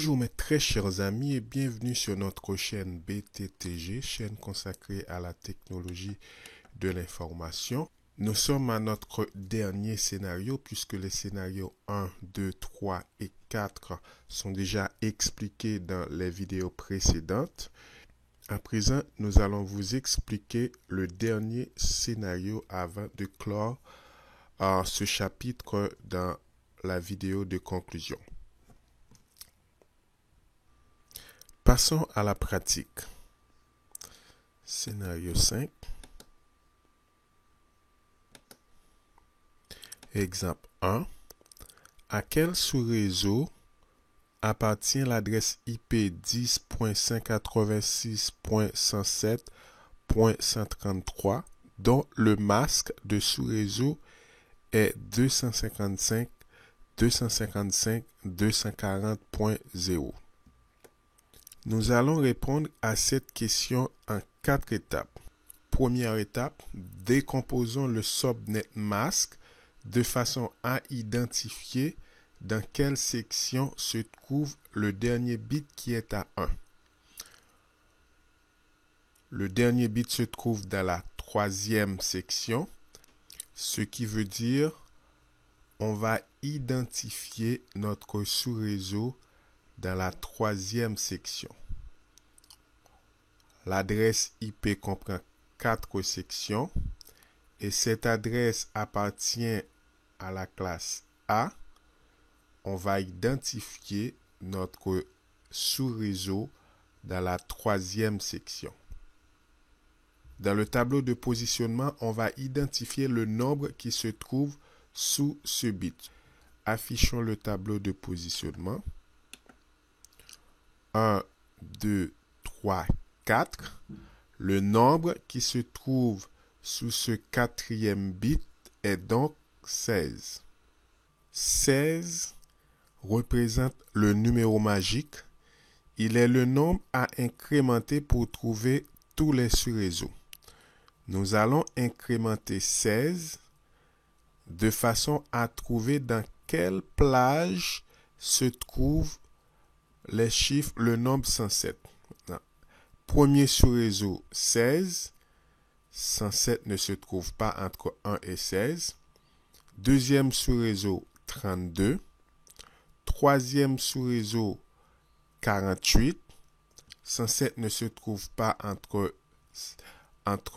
Bonjour mes très chers amis et bienvenue sur notre chaîne BTTG, chaîne consacrée à la technologie de l'information. Nous sommes à notre dernier scénario puisque les scénarios 1, 2, 3 et 4 sont déjà expliqués dans les vidéos précédentes. À présent, nous allons vous expliquer le dernier scénario avant de clore ce chapitre dans la vidéo de conclusion. Passons à la pratique. Scénario 5. Exemple 1. À quel sous-réseau appartient l'adresse IP 10.186.107.133 dont le masque de sous-réseau est 255.240.0. Nous allons répondre à cette question en 4 étapes. Première étape, décomposons le subnet mask de façon à identifier dans quelle section se trouve le dernier bit qui est à 1. Le dernier bit se trouve dans la 3e section, ce qui veut dire on va identifier notre sous-réseau dans la 3e section. L'adresse IP comprend 4 sections et cette adresse appartient à la classe A. On va identifier notre sous-réseau dans la 3e section. Dans le tableau de positionnement, on va identifier le nombre qui se trouve sous ce bit. Affichons le tableau de positionnement. 1, 2, 3, 4. Le nombre qui se trouve sous ce 4e bit est donc 16. 16 représente le numéro magique. Il est le nombre à incrémenter pour trouver tous les sous-réseaux. Nous allons incrémenter 16 de façon à trouver dans quelle plage se trouve les chiffres, le nombre 107. Premier sous-réseau 16. 107 ne se trouve pas entre 1 et 16. Deuxième sous-réseau 32. Troisième sous-réseau 48. 107 ne se trouve pas entre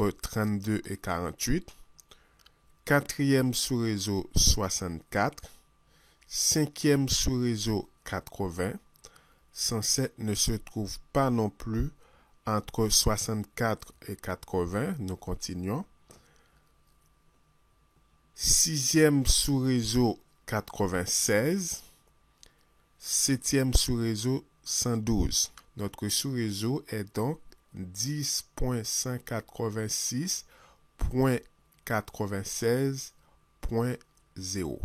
32 et 48. Quatrième sous-réseau 64. Cinquième sous-réseau 80. 107 ne se trouve pas non plus entre 64 et 80. Nous continuons. Sixième sous-réseau 96. Septième sous-réseau 112. Notre sous-réseau est donc 10.186.96.0.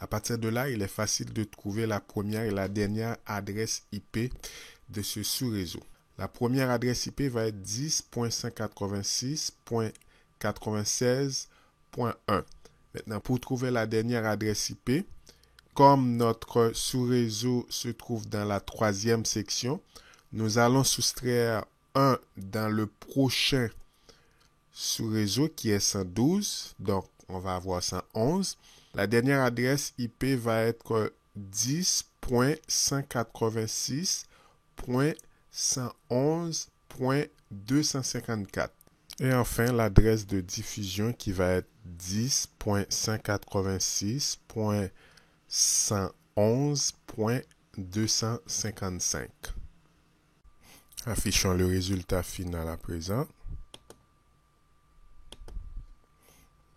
À partir de là, il est facile de trouver la première et la dernière adresse IP de ce sous-réseau. La première adresse IP va être 10.186.96.1. Maintenant, pour trouver la dernière adresse IP, comme notre sous-réseau se trouve dans la 3e section, nous allons soustraire 1 dans le prochain sous-réseau qui est 112. Donc, on va avoir 111. La dernière adresse IP va être 10.186.111.254. Et enfin, l'adresse de diffusion qui va être 10.186.111.255. Affichons le résultat final à présent.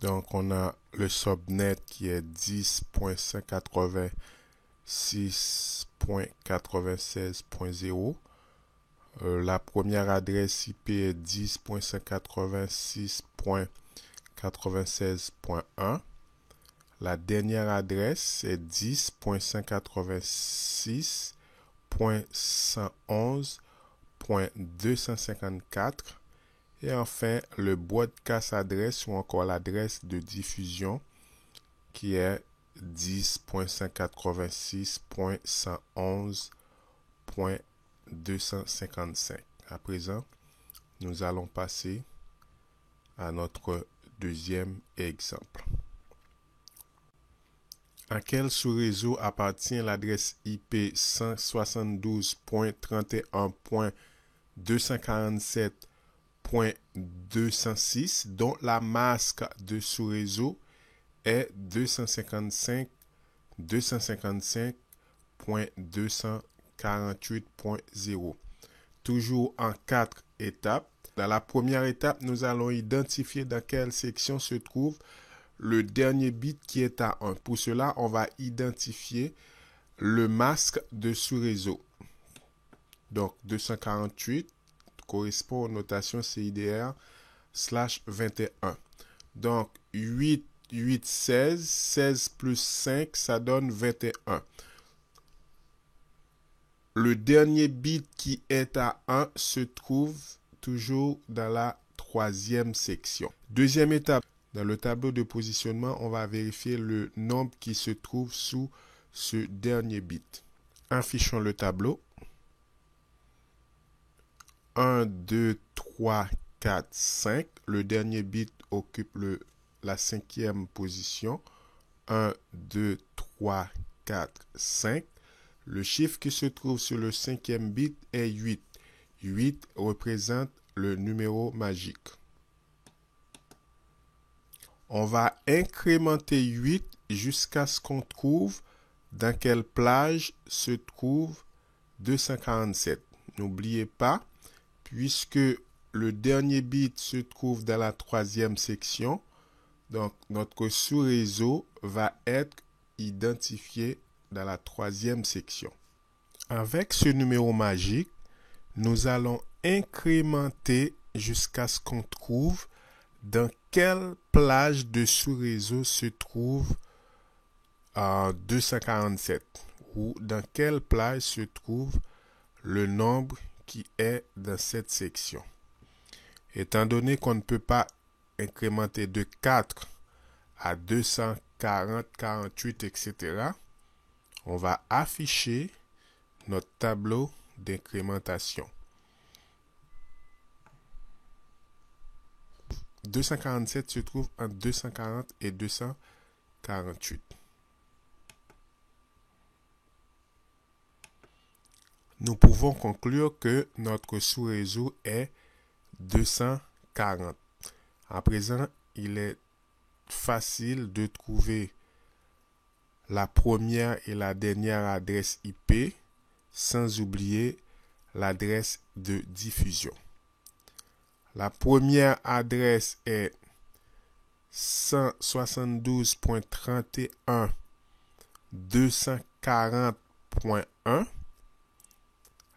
Donc, on a le subnet qui est 10.186.96.0. La première adresse IP est 10.186.96.1. La dernière adresse est 10.186.111.254. Et enfin, le broadcast adresse ou encore l'adresse de diffusion qui est 10.186.111.255. À présent, nous allons passer à notre deuxième exemple. À quel sous-réseau appartient l'adresse IP 172.31.247.206 dont la masque de sous-réseau est 255.248.0. Toujours en 4 étapes. Dans la première étape, nous allons identifier dans quelle section se trouve le dernier bit qui est à 1. Pour cela, on va identifier le masque de sous-réseau. Donc, 248 correspond aux notations CIDR/21. Donc, 8, 8, 16. 16 plus 5, ça donne 21. Le dernier bit qui est à 1 se trouve toujours dans la troisième section. Deuxième étape. Dans le tableau de positionnement, on va vérifier le nombre qui se trouve sous ce dernier bit. Affichons le tableau. 1, 2, 3, 4, 5. Le dernier bit occupe la cinquième position. 1, 2, 3, 4, 5. Le chiffre qui se trouve sur le cinquième bit est 8. 8 représente le numéro magique. On va incrémenter 8 jusqu'à ce qu'on trouve dans quelle plage se trouve 247. N'oubliez pas, puisque le dernier bit se trouve dans la troisième section, donc notre sous-réseau va être identifié dans la troisième section. Avec ce numéro magique, nous allons incrémenter jusqu'à ce qu'on trouve dans quelle plage de sous-réseau se trouve 247 ou dans quelle plage se trouve le nombre qui est dans cette section. Étant donné qu'on ne peut pas incrémenter de 4 à 240, 48, etc., on va afficher notre tableau d'incrémentation. 247 se trouve entre 240 et 248. Nous pouvons conclure que notre sous-réseau est 240. À présent, il est facile de trouver la première et la dernière adresse IP, sans oublier l'adresse de diffusion. La première adresse est 172.31.240.1.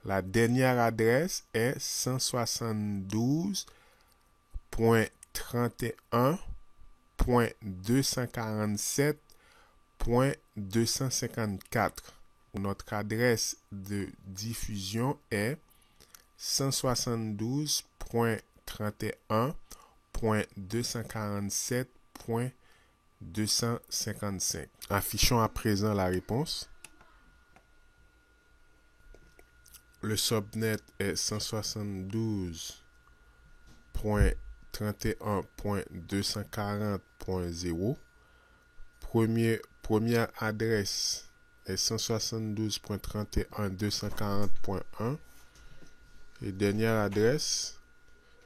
La dernière adresse est 172.31.247.254. Notre adresse de diffusion est 172.31.247.255. Affichons à présent la réponse. Le subnet est 172.31.240.0. Première adresse est 172.31.240.1 et dernière adresse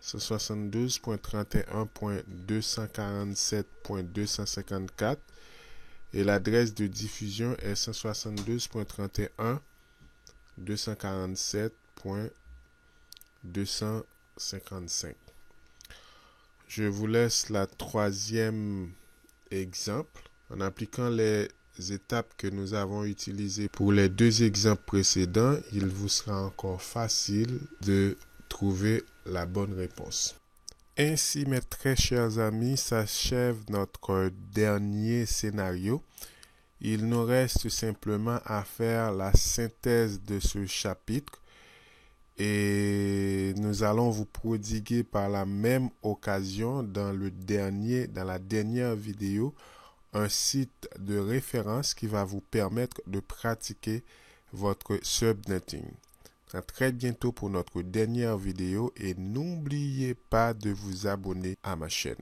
172.31.247.254 et l'adresse de diffusion est 172.31.247.255. Je vous laisse la troisième exemple. En appliquant les étapes que nous avons utilisées pour les deux exemples précédents, il vous sera encore facile de trouver la bonne réponse. Ainsi, mes très chers amis, s'achève notre dernier scénario. Il nous reste simplement à faire la synthèse de ce chapitre et nous allons vous prodiguer par la même occasion dans la dernière vidéo un site de référence qui va vous permettre de pratiquer votre subnetting. À très bientôt pour notre dernière vidéo et n'oubliez pas de vous abonner à ma chaîne.